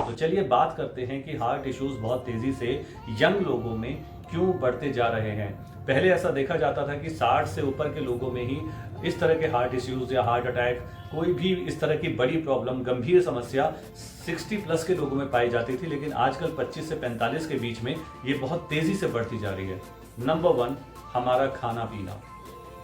तो चलिए बात करते हैं कि हार्ट इश्यूज बहुत तेज़ी से यंग लोगों में क्यों बढ़ते जा रहे हैं। पहले ऐसा देखा जाता था कि 60 से ऊपर के लोगों में ही इस तरह के हार्ट इश्यूज या हार्ट अटैक, कोई भी इस तरह की बड़ी प्रॉब्लम, गंभीर समस्या 60 प्लस के लोगों में पाई जाती थी, लेकिन आजकल 25 से 45 के बीच में ये बहुत तेज़ी से बढ़ती जा रही है। नंबर 1, हमारा खाना पीना।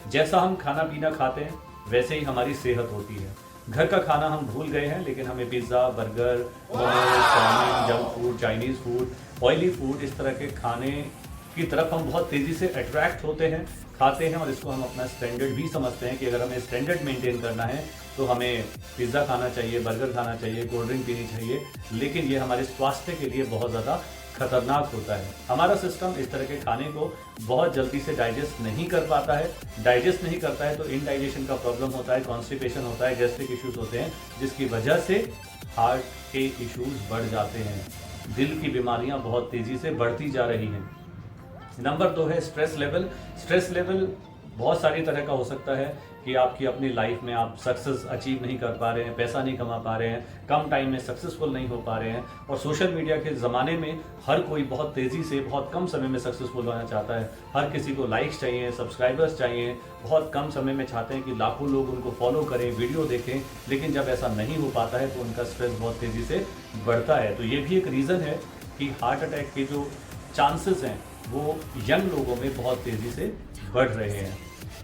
जैसा हम खाना पीना खाते हैं वैसे ही हमारी सेहत होती है। घर का खाना हम भूल गए हैं, लेकिन हमें pizza, burger, momos, chow mein, junk food, Chinese food, oily food, इस तरह के खाने की तरफ हम बहुत तेज़ी से अट्रैक्ट होते हैं, खाते हैं, और इसको हम अपना स्टैंडर्ड भी समझते हैं कि अगर हमें स्टैंडर्ड मेंटेन करना है तो हमें पिज़्ज़ा खाना चाहिए, बर्गर खाना चाहिए, कोल्ड ड्रिंक पीनी चाहिए। लेकिन ये हमारे स्वास्थ्य के लिए बहुत ज़्यादा खतरनाक होता है। हमारा सिस्टम इस तरह के खाने को बहुत जल्दी से डाइजेस्ट नहीं कर पाता है। डाइजेस्ट नहीं करता है तो इनडाइजेशन का प्रॉब्लम होता है, कॉन्स्टिपेशन होता है, गैस्ट्रिक इश्यूज होते हैं, जिसकी वजह से हार्ट के इश्यूज बढ़ जाते हैं। दिल की बीमारियां बहुत तेज़ी से बढ़ती जा रही हैं। नंबर 2 है स्ट्रेस लेवल। स्ट्रेस लेवल बहुत सारी तरह का हो सकता है कि आपकी अपनी लाइफ में आप सक्सेस अचीव नहीं कर पा रहे हैं, पैसा नहीं कमा पा रहे हैं, कम टाइम में सक्सेसफुल नहीं हो पा रहे हैं, और सोशल मीडिया के ज़माने में हर कोई बहुत तेज़ी से बहुत कम समय में सक्सेसफुल होना चाहता है। हर किसी को लाइक्स चाहिए, सब्सक्राइबर्स चाहिए, बहुत कम समय में चाहते हैं कि लाखों लोग उनको फॉलो करें, वीडियो देखें, लेकिन जब ऐसा नहीं हो पाता है तो उनका स्ट्रेस बहुत तेज़ी से बढ़ता है। तो ये भी एक रीज़न है कि हार्ट अटैक के जो चांसेस हैं वो यंग लोगों में बहुत तेज़ी से बढ़ रहे हैं।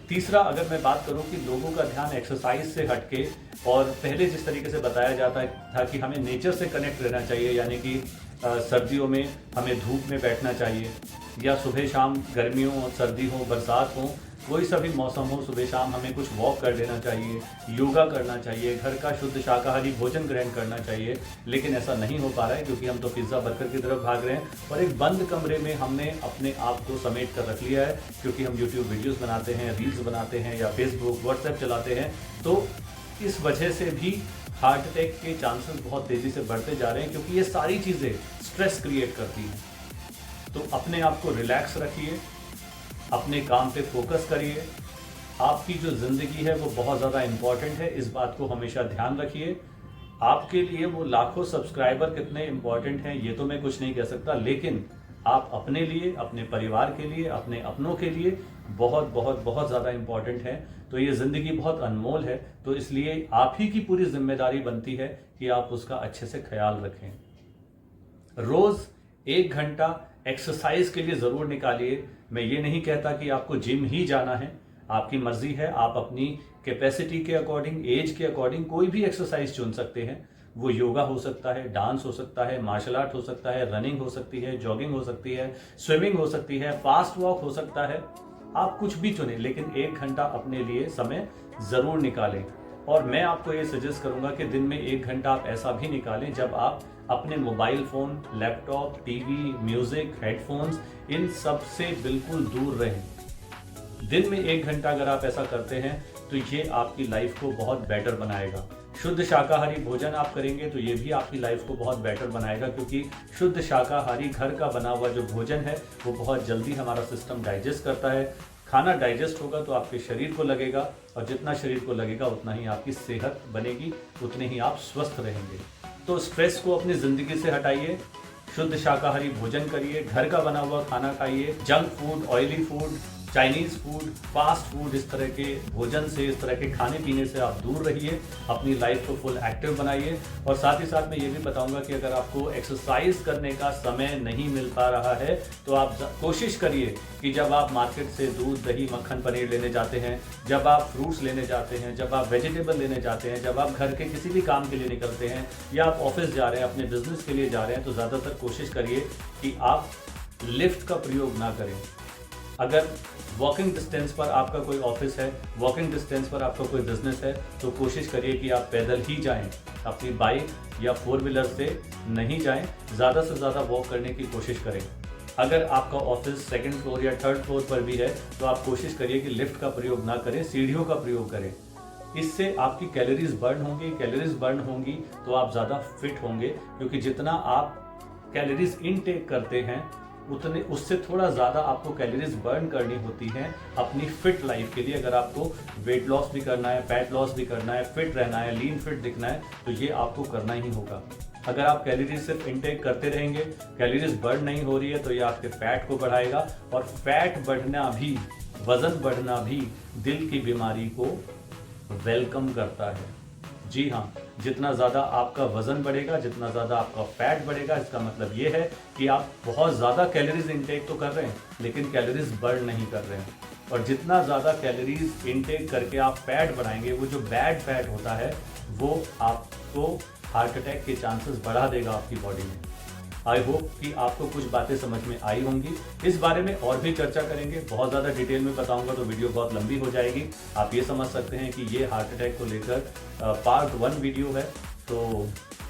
तीसरा, अगर मैं बात करूं कि लोगों का ध्यान एक्सरसाइज से हटके, और पहले जिस तरीके से बताया जाता था कि हमें नेचर से कनेक्ट रहना चाहिए, यानी कि सर्दियों में हमें धूप में बैठना चाहिए, या सुबह शाम, गर्मियों हो, सर्दी हो, बरसात हो, कोई सा भी मौसम हो, सुबह शाम हमें कुछ वॉक कर लेना चाहिए, योगा करना चाहिए, घर का शुद्ध शाकाहारी भोजन ग्रहण करना चाहिए। लेकिन ऐसा नहीं हो पा रहा है क्योंकि हम तो पिज़्ज़ा, बर्गर की तरफ भाग रहे हैं, और एक बंद कमरे में हमने अपने आप को समेट कर रख लिया है, क्योंकि हम यूट्यूब वीडियोज़ बनाते हैं, रील्स बनाते हैं, या फेसबुक, व्हाट्सएप चलाते हैं। तो इस वजह से भी हार्ट अटैक के चांसेस बहुत तेज़ी से बढ़ते जा रहे हैं, क्योंकि ये सारी चीज़ें स्ट्रेस क्रिएट करती हैं। तो अपने आप को रिलैक्स रखिए, अपने काम पे फोकस करिए। आपकी जो ज़िंदगी है वो बहुत ज़्यादा इम्पॉर्टेंट है, इस बात को हमेशा ध्यान रखिए। आपके लिए वो लाखों सब्सक्राइबर कितने इम्पॉर्टेंट हैं ये तो मैं कुछ नहीं कह सकता, लेकिन आप अपने लिए, अपने परिवार के लिए, अपने अपनों के लिए बहुत बहुत बहुत ज़्यादा इम्पॉर्टेंट है। तो ये ज़िंदगी बहुत अनमोल है, तो इसलिए आप ही की पूरी जिम्मेदारी बनती है कि आप उसका अच्छे से ख्याल रखें। रोज़ 1 घंटा एक्सरसाइज के लिए ज़रूर निकालिए। मैं ये नहीं कहता कि आपको जिम ही जाना है, आपकी मर्जी है, आप अपनी कैपेसिटी के अकॉर्डिंग, एज के अकॉर्डिंग कोई भी एक्सरसाइज चुन सकते हैं। वो योगा हो सकता है, डांस हो सकता है, मार्शल आर्ट हो सकता है, रनिंग हो सकती है, जॉगिंग हो सकती है, स्विमिंग हो सकती है, फास्ट वॉक हो सकता है। आप कुछ भी चुनें, लेकिन 1 घंटा अपने लिए समय ज़रूर निकालें। और मैं आपको ये सजेस्ट करूंगा कि दिन में 1 घंटा आप ऐसा भी निकालें जब आप अपने mobile phone, laptop, TV, music, headphones, इन सब से बिल्कुल दूर रहें। दिन में 1 घंटा अगर आप ऐसा करते हैं तो ये आपकी लाइफ को बहुत बेटर बनाएगा। शुद्ध शाकाहारी भोजन आप करेंगे तो ये भी आपकी लाइफ को बहुत बेटर बनाएगा, क्योंकि शुद्ध शाकाहारी घर का बना हुआ जो भोजन है वो बहुत जल्दी हमारा सिस्टम डाइजेस्ट करता है। खाना डाइजेस्ट होगा तो आपके शरीर को लगेगा, और जितना शरीर को लगेगा उतना ही आपकी सेहत बनेगी, उतने ही आप स्वस्थ रहेंगे। तो स्ट्रेस को अपनी ज़िंदगी से हटाइए, शुद्ध शाकाहारी भोजन करिए, घर का बना हुआ खाना खाइए, junk food, oily food, Chinese food, fast food, इस तरह के भोजन से, इस तरह के खाने पीने से आप दूर रहिए, अपनी लाइफ को फुल एक्टिव बनाइए। और साथ ही साथ मैं ये भी बताऊंगा कि अगर आपको एक्सरसाइज करने का समय नहीं मिल पा रहा है तो आप कोशिश करिए कि जब आप मार्केट से दूध, दही, मक्खन, पनीर लेने जाते हैं, जब आप फ्रूट्स लेने जाते हैं, जब आप वेजिटेबल लेने जाते हैं, जब आप घर के किसी भी काम के लिए निकलते हैं, या आप ऑफिस जा रहे हैं, अपने बिजनेस के लिए जा रहे हैं, तो ज़्यादातर कोशिश करिए कि आप लिफ्ट का प्रयोग ना करें। अगर वॉकिंग डिस्टेंस पर आपका कोई ऑफिस है, वॉकिंग डिस्टेंस पर आपका कोई बिजनेस है, तो कोशिश करिए कि आप पैदल ही जाएं, अपनी बाइक या 4 व्हीलर से नहीं जाएं। ज़्यादा से ज़्यादा वॉक करने की कोशिश करें। अगर आपका ऑफिस 2nd फ्लोर या 3rd फ्लोर पर भी है तो आप कोशिश करिए कि लिफ्ट का प्रयोग ना करें, सीढ़ियों का प्रयोग करें। इससे आपकी कैलोरीज बर्न होंगी, कैलोरीज बर्न होंगी तो आप ज़्यादा फिट होंगे, क्योंकि जितना आप कैलोरीज इनटेक करते हैं उतने उससे थोड़ा ज़्यादा आपको कैलोरीज बर्न करनी होती हैं अपनी फिट लाइफ के लिए। अगर आपको वेट लॉस भी करना है, फैट लॉस भी करना है, फिट रहना है, लीन फिट दिखना है, तो ये आपको करना ही होगा। अगर आप कैलोरीज सिर्फ इनटेक करते रहेंगे, कैलोरीज बर्न नहीं हो रही है, तो ये आपके फैट को बढ़ाएगा, और फैट बढ़ना भी, वजन बढ़ना भी दिल की बीमारी को वेलकम करता है। जी हाँ, जितना ज़्यादा आपका वजन बढ़ेगा, जितना ज़्यादा आपका फैट बढ़ेगा, इसका मतलब ये है कि आप बहुत ज़्यादा कैलोरीज इनटेक तो कर रहे हैं, लेकिन कैलोरीज बर्न नहीं कर रहे हैं। और जितना ज़्यादा कैलोरीज इनटेक करके आप फैट बढ़ाएंगे, वो जो बैड फैट होता है वो आपको हार्ट अटैक के चांसेस बढ़ा देगा आपकी बॉडी में। आई होप कि आपको कुछ बातें समझ में आई होंगी। इस बारे में और भी चर्चा करेंगे, बहुत ज़्यादा डिटेल में बताऊंगा तो वीडियो बहुत लंबी हो जाएगी। आप ये समझ सकते हैं कि ये हार्ट अटैक को लेकर पार्ट 1 वीडियो है। तो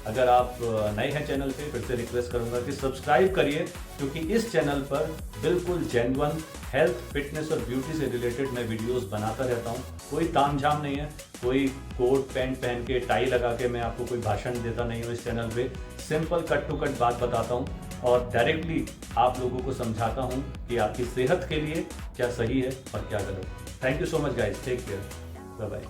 अगर आप नए हैं चैनल पे, फिर से रिक्वेस्ट करूंगा कि सब्सक्राइब करिए, क्योंकि इस चैनल पर बिल्कुल जेन्युइन हेल्थ, फिटनेस और ब्यूटी से रिलेटेड मैं वीडियोस बनाता रहता हूं। कोई तामझाम नहीं है, कोई कोट पैंट पहन के टाई लगा के मैं आपको कोई भाषण देता नहीं हूँ। इस चैनल पे सिंपल कट टू कट बात बताता हूँ और डायरेक्टली आप लोगों को समझाता हूँ कि आपकी सेहत के लिए क्या सही है और क्या गलत। Thank you so much guys, take care, bye bye.